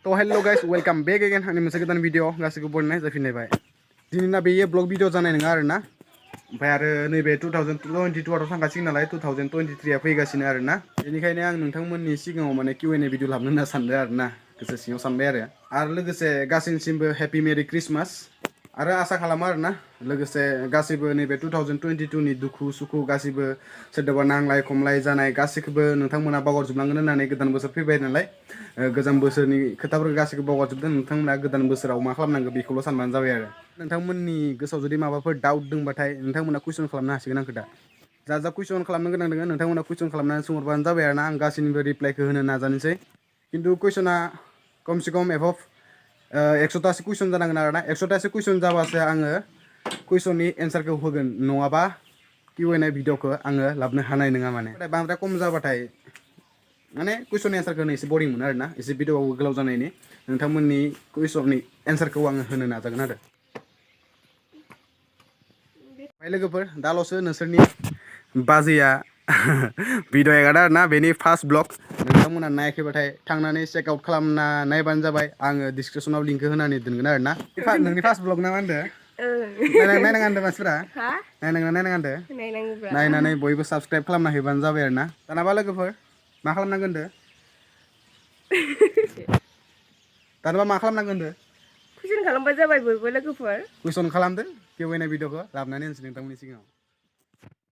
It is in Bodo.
तो hello guys welcome back again आंनि मोनसे गोदान भिडिअ गासैखौबो बरायनाय जाफिनलायबाय दिनैना बेयो ब्लग भिडिअ जानाय नङा आरोना ओमफ्राय आरो नैबे 2022 आव थांगासिनो नालाय 2023 आ फैगासिनो आरोना बेनिखायनो आं नोंथांमोननि सिगाङाव माने Q&A भिडिअ लाबनो होनना सानदों आरोना गोसो सिङाव सानबाय आरो लोगोसे गासैनिसिमबो हेपि मेरि क्रिसमास आरो आसा खालामो आरोना लोगोसे गासैबो नैबे 2022 नि दुखु सुखु गासैबो सोरदोबा नांलाय खमलाय जानाय गासैखौबो नोंथांमोना बावगारजोबलांगोन होननानै गोदान बोसोर फैबाय नालाय गोजाम बोसोरनि खोथाफोरखौ गासैखौबो बावगारजोबदों नोंथांमोना गोदान बोसोराव मा खालामनांगौ बेखौल' सानबानो जाबाय आरो नोंथांमोननि गोसोआव जुदि माबाफोर डाउट दंबाथाय नोंथांमोना कुइसन खालामनो हासिगोन आंखौ दा जा कुइसन खालामनो गोनां दङ नोंथांमोना कुइसन खालामनानै सोंहरबानो जाबाय आरोना आं गासैनिबो रिप्लाइखौ होनो नाजानोसै खिन्थु कुइसना कमसे कम एभव 100टासो कुइसन जानांगोन आरोना 100टासो कुइसन जाबासो आङो कुइसननि एन्सारखौ होगोन नङाबा Q&A भिडिअखौ आङो लाबनो हानाय नङा माने बांद्राय खम जाबाथाय माने कुइसननि एन्सारखौ होनो एसे बरिं मोनो आरोना एसे भिडिअआव गोलाव जानायनि नोंथांमोननि कुइसननि एन्सारखौ आङो होनो नाजागोन आरो ओमफ्राय लोगोफोर दाल'सो नोंसोरनि बाजैया भिडिअ एगारदों आरोना बेनि फार्स्ट ब्लग नोंथांमोना नायाखैबाथाय थांनानै चेक आउट खालामना नायबानो जाबाय आङो डिसक्रिपसनाव लिंकखौ होनानै दोनगोन आरोना नोंनि फार्स्ट ब्लग ना मा होनदों नायनाङा होनदों मानसिफोरा नायनाङा होनदों नायनानै बयबो साबसक्राइब खालामना होबानो जाबाय आरोना दानाबा लोगोफोर मा खालामनांगोन होनदों दानाबा मा खालामनांगोन होनदों कुइसन खालामबा जाबाय बयबो लोगोफोर कुइसन खालामदो Q&A भिडिअखौ लाबनानै होनोसै नोंथांमोननि सिगाङाव